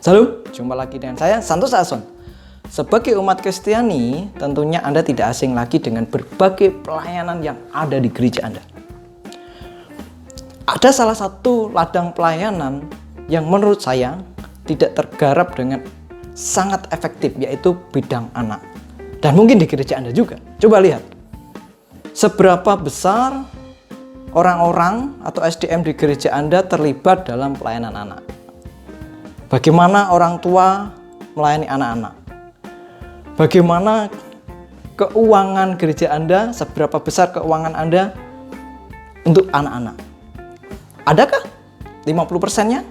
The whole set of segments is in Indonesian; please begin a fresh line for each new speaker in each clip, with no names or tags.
Salam, jumpa lagi dengan saya Santos Ason. Sebagai umat Kristiani, tentunya Anda tidak asing lagi dengan berbagai pelayanan yang ada di gereja Anda. Ada salah satu ladang pelayanan yang menurut saya tidak tergarap dengan sangat efektif, yaitu bidang anak. Dan mungkin di gereja Anda juga. Coba lihat, seberapa besar orang-orang atau SDM di gereja Anda terlibat dalam pelayanan anak. Bagaimana orang tua melayani anak-anak? Bagaimana keuangan gereja Anda, seberapa besar keuangan Anda untuk anak-anak? Adakah 50%-nya?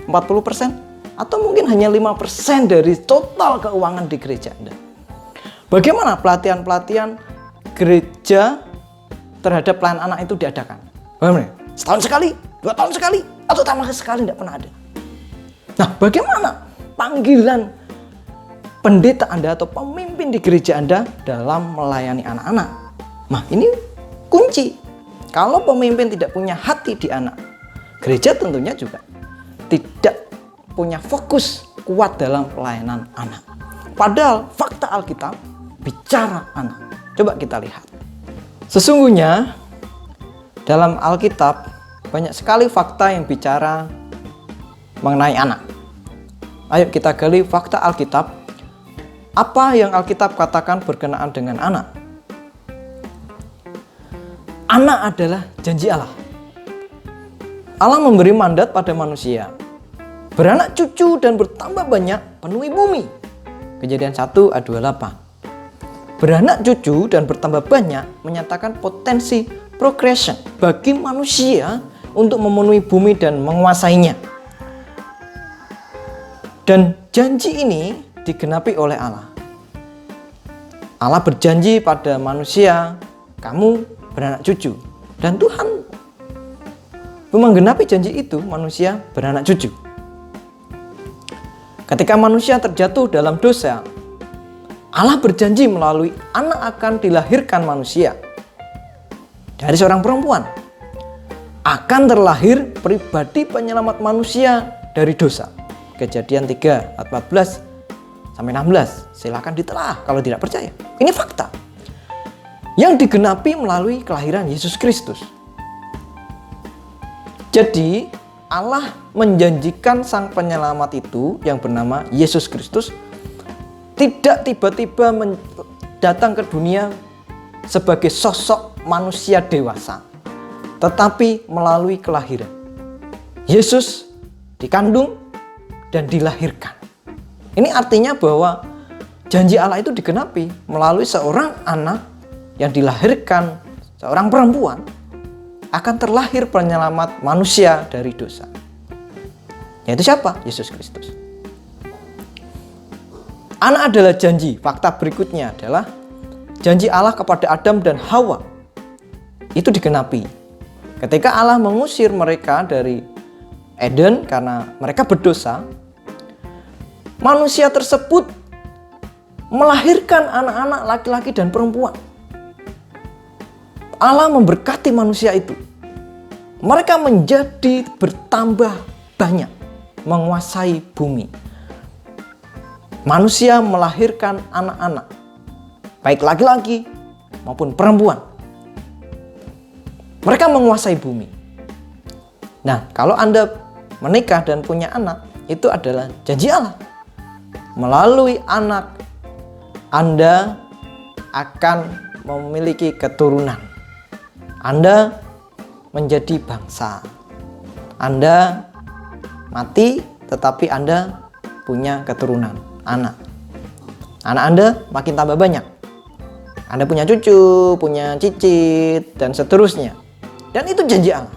40%? Atau mungkin hanya 5% dari total keuangan di gereja Anda? Bagaimana pelatihan-pelatihan gereja terhadap pelayanan anak itu diadakan? Bagaimana? Setahun sekali? 2 tahun sekali? Atau tambah sekali tidak pernah ada? Nah, bagaimana panggilan pendeta Anda atau pemimpin di gereja Anda dalam melayani anak-anak? Nah, ini kunci. Kalau pemimpin tidak punya hati di anak, gereja tentunya juga tidak punya fokus kuat dalam pelayanan anak. Padahal fakta Alkitab bicara anak. Coba kita lihat. Sesungguhnya dalam Alkitab banyak sekali fakta yang bicara mengenai anak. Ayo kita gali fakta Alkitab. Apa yang Alkitab katakan berkenaan dengan anak? Anak adalah janji Allah. Allah memberi mandat pada manusia, beranak cucu dan bertambah banyak, penuhi bumi. Kejadian 1 ayat 28. Beranak cucu dan bertambah banyak menyatakan potensi progression bagi manusia untuk memenuhi bumi dan menguasainya. Dan janji ini digenapi oleh Allah. Allah berjanji pada manusia, kamu beranak cucu. Dan Tuhan menggenapi janji itu, manusia beranak cucu. Ketika manusia terjatuh dalam dosa, Allah berjanji melalui anak akan dilahirkan manusia. Dari seorang perempuan akan terlahir pribadi penyelamat manusia dari dosa. Kejadian 3 ayat 14 sampai 16. Silakan ditelaah kalau tidak percaya. Ini fakta yang digenapi melalui kelahiran Yesus Kristus. Jadi Allah menjanjikan sang penyelamat itu yang bernama Yesus Kristus tidak tiba-tiba datang ke dunia sebagai sosok manusia dewasa, tetapi melalui kelahiran. Yesus dikandung dan dilahirkan. Ini artinya bahwa janji Allah itu digenapi melalui seorang anak yang dilahirkan, seorang perempuan, akan terlahir penyelamat manusia dari dosa. Yaitu siapa? Yesus Kristus. Anak adalah janji. Fakta berikutnya adalah janji Allah kepada Adam dan Hawa. Itu digenapi ketika Allah mengusir mereka dari Eden karena mereka berdosa. Manusia tersebut melahirkan anak-anak laki-laki dan perempuan. Allah memberkati manusia itu. Mereka menjadi bertambah banyak, menguasai bumi. Manusia melahirkan anak-anak, baik laki-laki maupun perempuan. Mereka menguasai bumi. Nah, kalau Anda menikah dan punya anak, itu adalah janji Allah. Melalui anak, Anda akan memiliki keturunan. Anda menjadi bangsa. Anda mati, tetapi Anda punya keturunan, anak. Anak Anda makin tambah banyak. Anda punya cucu, punya cicit, dan seterusnya. Dan itu janji Allah.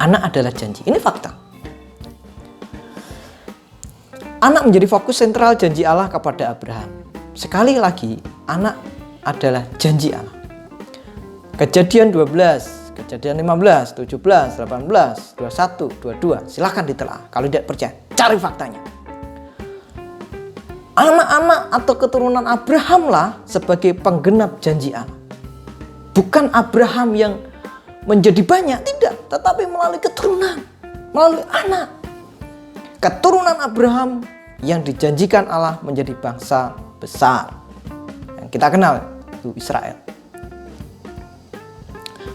Anak adalah janji. Ini fakta. Anak menjadi fokus sentral janji Allah kepada Abraham. Sekali lagi, anak adalah janji Allah. Kejadian 12, Kejadian 15, 17, 18, 21, 22. Silahkan ditelaah. Kalau tidak percaya, cari faktanya. Anak-anak atau keturunan Abraham lah sebagai penggenap janji Allah. Bukan Abraham yang menjadi banyak, tidak. Tetapi melalui keturunan, melalui anak. keturunan Abraham yang dijanjikan Allah menjadi bangsa besar yang kita kenal, itu Israel.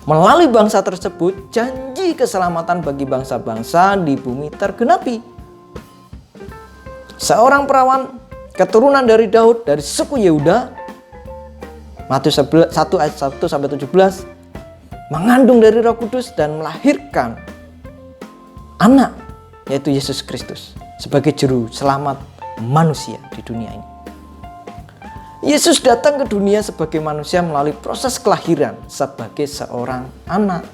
Melalui bangsa tersebut, janji keselamatan bagi bangsa-bangsa di bumi tergenapi. Seorang perawan keturunan dari Daud dari suku Yehuda, Matius 1 ayat 1 sampai 17, mengandung dari Roh Kudus dan melahirkan anak, yaitu Yesus Kristus, sebagai juru selamat manusia di dunia ini. Yesus datang ke dunia sebagai manusia melalui proses kelahiran sebagai seorang anak.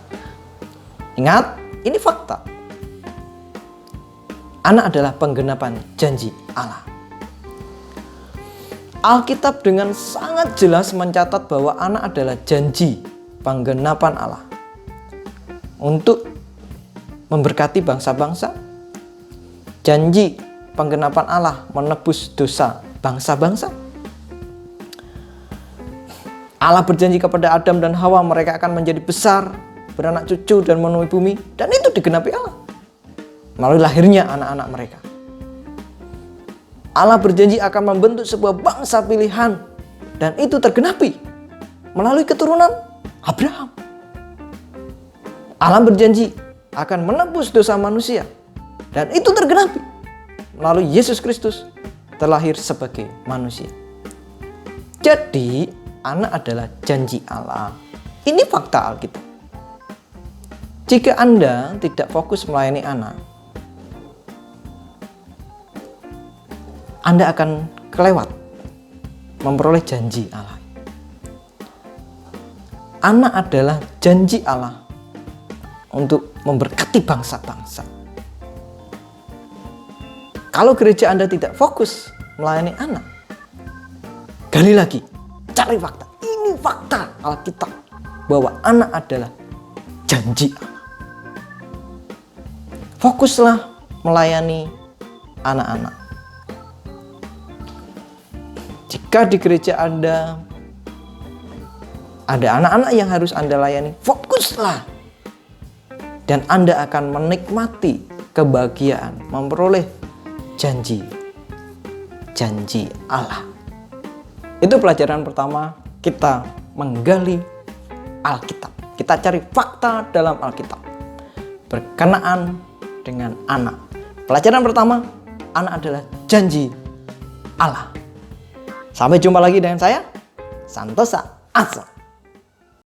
Ingat, ini fakta. Anak adalah penggenapan janji Allah. Alkitab dengan sangat jelas mencatat bahwa anak adalah janji penggenapan Allah untuk memberkati bangsa-bangsa. Janji penggenapan Allah menebus dosa bangsa-bangsa. Allah berjanji kepada Adam dan Hawa mereka akan menjadi besar, beranak cucu dan memenuhi bumi, dan itu digenapi Allah melalui lahirnya anak-anak mereka. Allah berjanji akan membentuk sebuah bangsa pilihan, dan itu tergenapi melalui keturunan Abraham. Allah berjanji akan menebus dosa manusia, dan itu tergenapi melalui Yesus Kristus terlahir sebagai manusia. Jadi anak adalah janji Allah. Ini fakta Alkitab. Jika Anda tidak fokus melayani anak, Anda akan kelewat memperoleh janji Allah. Anak adalah janji Allah untuk memberkati bangsa-bangsa. Kalau gereja Anda tidak fokus melayani anak, gali lagi. Cari fakta. Ini fakta Alkitab bahwa anak adalah janji Allah. Fokuslah melayani anak-anak. Jika di gereja Anda ada anak-anak yang harus Anda layani, fokuslah. Dan Anda akan menikmati kebahagiaan, memperoleh janji Allah. Itu pelajaran pertama, kita menggali Alkitab. Kita cari fakta dalam Alkitab berkenaan dengan anak. Pelajaran pertama, anak adalah janji Allah. Sampai jumpa lagi dengan saya, Santosa Asa.